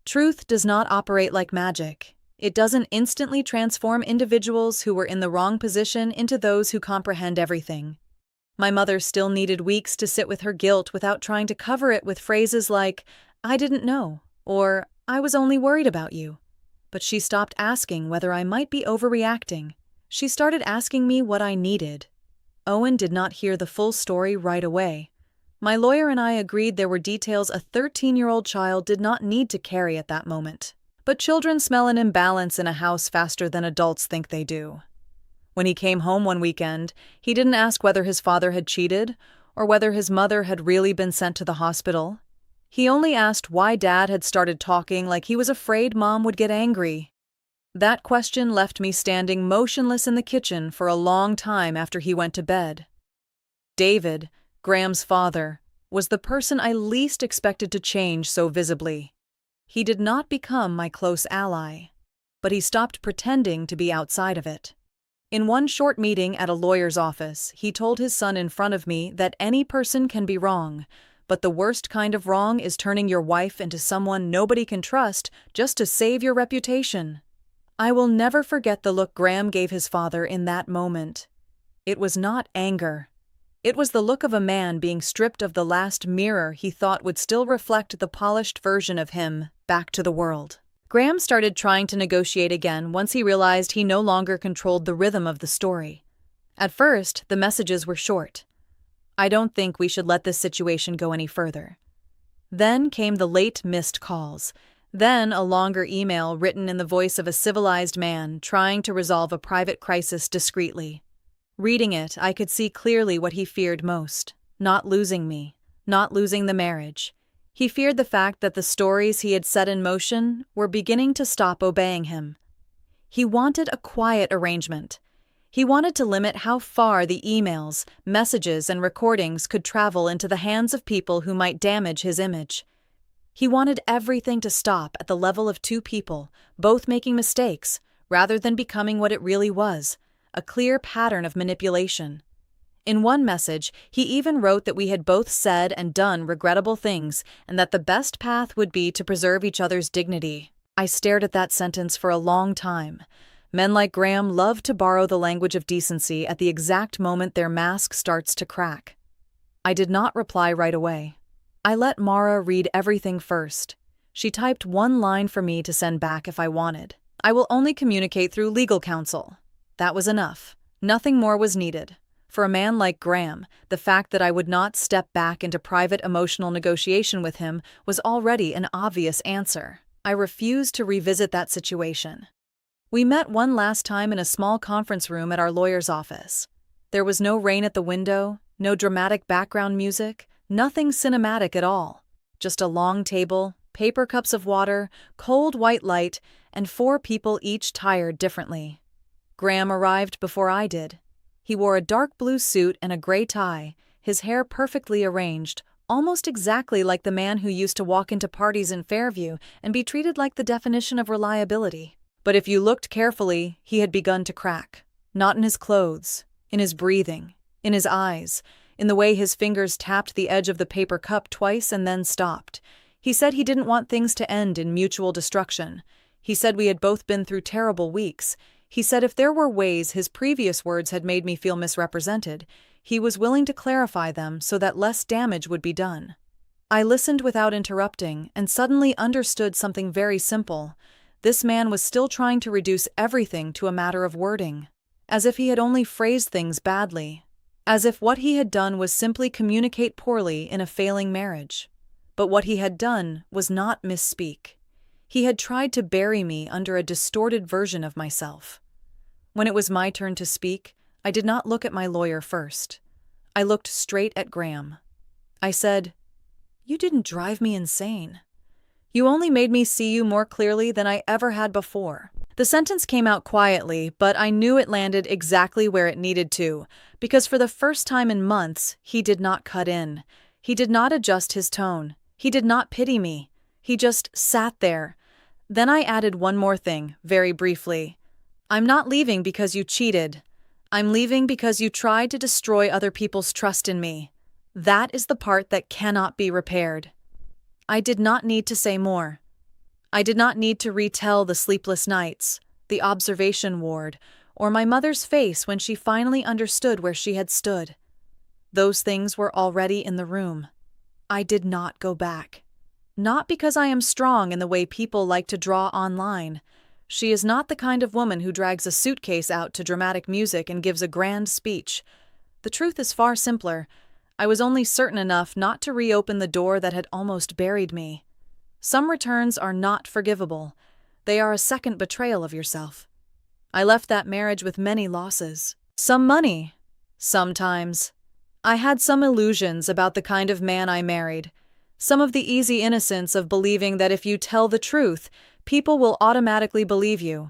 Truth does not operate like magic. It doesn't instantly transform individuals who were in the wrong position into those who comprehend everything. My mother still needed weeks to sit with her guilt without trying to cover it with phrases like, "I didn't know," or "I was only worried about you." But she stopped asking whether I might be overreacting. She started asking me what I needed. Owen did not hear the full story right away. My lawyer and I agreed there were details a 13-year-old child did not need to carry at that moment. But children smell an imbalance in a house faster than adults think they do. When he came home one weekend, he didn't ask whether his father had cheated or whether his mother had really been sent to the hospital. He only asked why Dad had started talking like he was afraid Mom would get angry. That question left me standing motionless in the kitchen for a long time after he went to bed. David, Graham's father, was the person I least expected to change so visibly. He did not become my close ally, but he stopped pretending to be outside of it. In one short meeting at a lawyer's office, he told his son in front of me that any person can be wrong, but the worst kind of wrong is turning your wife into someone nobody can trust just to save your reputation. I will never forget the look Graham gave his father in that moment. It was not anger. It was the look of a man being stripped of the last mirror he thought would still reflect the polished version of him back to the world. Graham started trying to negotiate again once he realized he no longer controlled the rhythm of the story. At first, the messages were short. "I don't think we should let this situation go any further." Then came the late missed calls. Then a longer email written in the voice of a civilized man trying to resolve a private crisis discreetly. Reading it, I could see clearly what he feared most: not losing me, not losing the marriage. He feared the fact that the stories he had set in motion were beginning to stop obeying him. He wanted a quiet arrangement. He wanted to limit how far the emails, messages, and recordings could travel into the hands of people who might damage his image. He wanted everything to stop at the level of two people, both making mistakes, rather than becoming what it really was, a clear pattern of manipulation. In one message, he even wrote that we had both said and done regrettable things, and that the best path would be to preserve each other's dignity. I stared at that sentence for a long time. Men like Graham love to borrow the language of decency at the exact moment their mask starts to crack. I did not reply right away. I let Mara read everything first. She typed one line for me to send back if I wanted. "I will only communicate through legal counsel." That was enough. Nothing more was needed. For a man like Graham, the fact that I would not step back into private emotional negotiation with him was already an obvious answer. I refused to revisit that situation. We met one last time in a small conference room at our lawyer's office. There was no rain at the window, no dramatic background music, nothing cinematic at all. Just a long table, paper cups of water, cold white light, and 4 people each tired differently. Graham arrived before I did. He wore a dark blue suit and a gray tie, his hair perfectly arranged, almost exactly like the man who used to walk into parties in Fairview and be treated like the definition of reliability. But if you looked carefully, he had begun to crack. Not in his clothes, in his breathing, in his eyes, in the way his fingers tapped the edge of the paper cup twice and then stopped. He said he didn't want things to end in mutual destruction. He said we had both been through terrible weeks. He said if there were ways his previous words had made me feel misrepresented, he was willing to clarify them so that less damage would be done. I listened without interrupting and suddenly understood something very simple. This man was still trying to reduce everything to a matter of wording, as if he had only phrased things badly, as if what he had done was simply communicate poorly in a failing marriage. But what he had done was not misspeak. He had tried to bury me under a distorted version of myself. When it was my turn to speak, I did not look at my lawyer first. I looked straight at Graham. I said, "You didn't drive me insane. You only made me see you more clearly than I ever had before." The sentence came out quietly, but I knew it landed exactly where it needed to, because for the first time in months, he did not cut in. He did not adjust his tone. He did not pity me. He just sat there. Then I added one more thing, very briefly. "I'm not leaving because you cheated. I'm leaving because you tried to destroy other people's trust in me. That is the part that cannot be repaired." I did not need to say more. I did not need to retell the sleepless nights, the observation ward, or my mother's face when she finally understood where she had stood. Those things were already in the room. I did not go back. Not because I am strong in the way people like to draw online. She is not the kind of woman who drags a suitcase out to dramatic music and gives a grand speech. The truth is far simpler. I was only certain enough not to reopen the door that had almost buried me. Some returns are not forgivable. They are a second betrayal of yourself. I left that marriage with many losses. Some money. Sometimes. I had some illusions about the kind of man I married. Some of the easy innocence of believing that if you tell the truth, people will automatically believe you.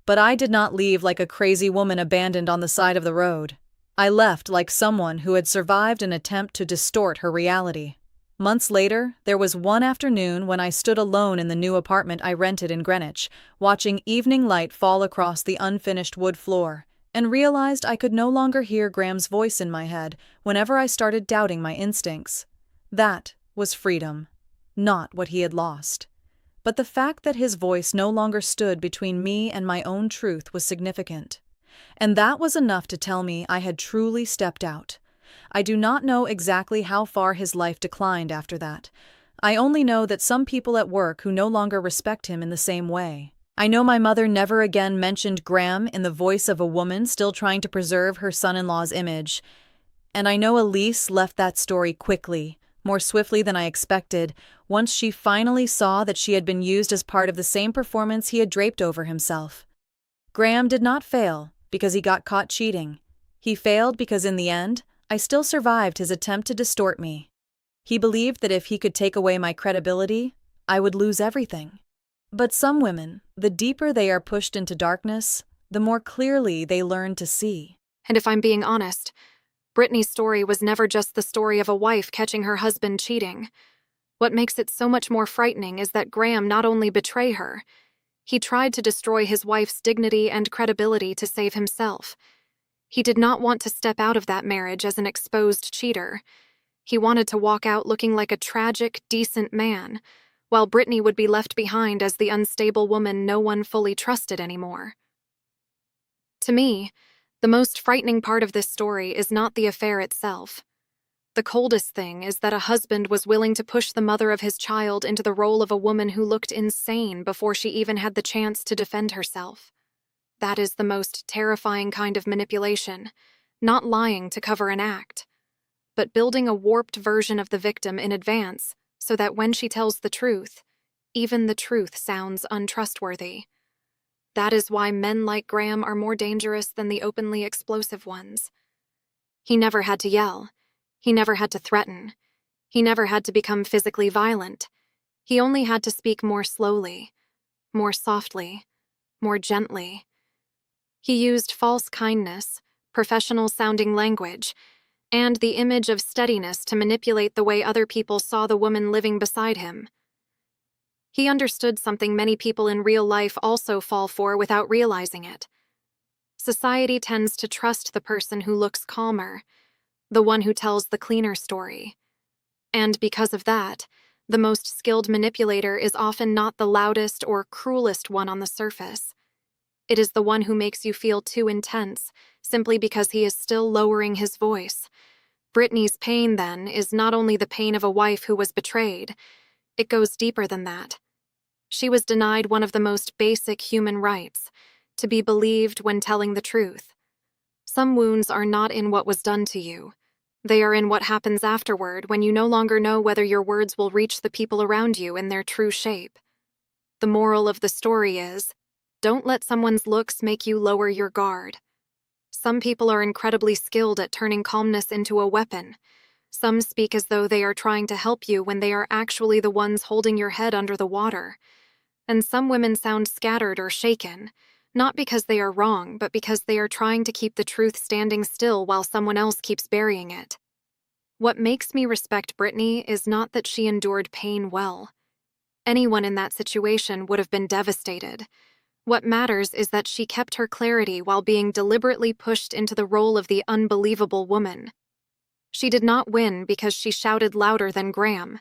But I did not leave like a crazy woman abandoned on the side of the road. I left like someone who had survived an attempt to distort her reality. Months later, there was one afternoon when I stood alone in the new apartment I rented in Greenwich, watching evening light fall across the unfinished wood floor, and realized I could no longer hear Graham's voice in my head whenever I started doubting my instincts. That was freedom, not what he had lost. But the fact that his voice no longer stood between me and my own truth was significant. And that was enough to tell me I had truly stepped out. I do not know exactly how far his life declined after that. I only know that some people at work who no longer respect him in the same way. I know my mother never again mentioned Graham in the voice of a woman still trying to preserve her son-in-law's image. And I know Elise left that story quickly, more swiftly than I expected, once she finally saw that she had been used as part of the same performance he had draped over himself. Graham did not fail because he got caught cheating. He failed because in the end, I still survived his attempt to distort me. He believed that if he could take away my credibility, I would lose everything. But some women, the deeper they are pushed into darkness, the more clearly they learn to see. And if I'm being honest, Brittany's story was never just the story of a wife catching her husband cheating. What makes it so much more frightening is that Graham not only betrayed her, he tried to destroy his wife's dignity and credibility to save himself. He did not want to step out of that marriage as an exposed cheater. He wanted to walk out looking like a tragic, decent man, while Brittany would be left behind as the unstable woman no one fully trusted anymore. To me, the most frightening part of this story is not the affair itself. The coldest thing is that a husband was willing to push the mother of his child into the role of a woman who looked insane before she even had the chance to defend herself. That is the most terrifying kind of manipulation, not lying to cover an act, but building a warped version of the victim in advance so that when she tells the truth, even the truth sounds untrustworthy. That is why men like Graham are more dangerous than the openly explosive ones. He never had to yell. He never had to threaten. He never had to become physically violent. He only had to speak more slowly, more softly, more gently. He used false kindness, professional-sounding language, and the image of steadiness to manipulate the way other people saw the woman living beside him. He understood something many people in real life also fall for without realizing it. Society tends to trust the person who looks calmer, the one who tells the cleaner story. And because of that, the most skilled manipulator is often not the loudest or cruelest one on the surface. It is the one who makes you feel too intense, simply because he is still lowering his voice. Brittany's pain, then, is not only the pain of a wife who was betrayed. It goes deeper than that. She was denied one of the most basic human rights, to be believed when telling the truth. Some wounds are not in what was done to you. They are in what happens afterward when you no longer know whether your words will reach the people around you in their true shape. The moral of the story is, don't let someone's looks make you lower your guard. Some people are incredibly skilled at turning calmness into a weapon. Some speak as though they are trying to help you when they are actually the ones holding your head under the water. And some women sound scattered or shaken, not because they are wrong, but because they are trying to keep the truth standing still while someone else keeps burying it. What makes me respect Brittany is not that she endured pain well. Anyone in that situation would have been devastated. What matters is that she kept her clarity while being deliberately pushed into the role of the unbelievable woman. She did not win because she shouted louder than Graham.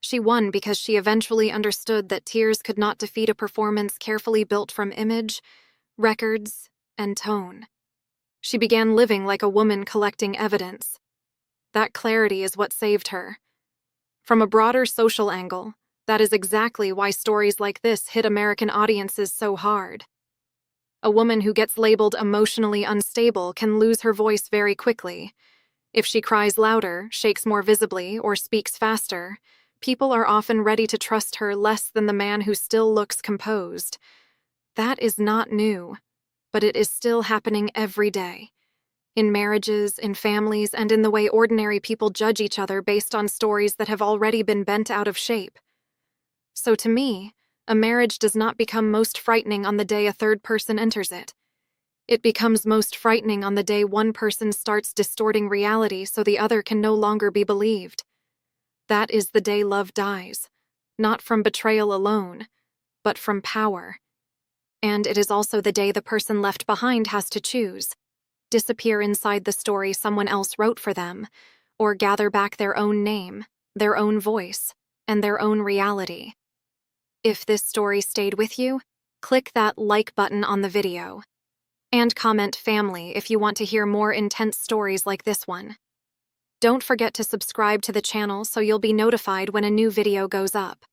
She won because she eventually understood that tears could not defeat a performance carefully built from image, records, and tone. She began living like a woman collecting evidence. That clarity is what saved her. From a broader social angle, that is exactly why stories like this hit American audiences so hard. A woman who gets labeled emotionally unstable can lose her voice very quickly. If she cries louder, shakes more visibly, or speaks faster, people are often ready to trust her less than the man who still looks composed. That is not new, but it is still happening every day. In marriages, in families, and in the way ordinary people judge each other based on stories that have already been bent out of shape. So to me, a marriage does not become most frightening on the day a third person enters it. It becomes most frightening on the day one person starts distorting reality so the other can no longer be believed. That is the day love dies, not from betrayal alone, but from power. And it is also the day the person left behind has to choose: disappear inside the story someone else wrote for them, or gather back their own name, their own voice, and their own reality. If this story stayed with you, click that like button on the video. And comment family if you want to hear more intense stories like this one. Don't forget to subscribe to the channel so you'll be notified when a new video goes up.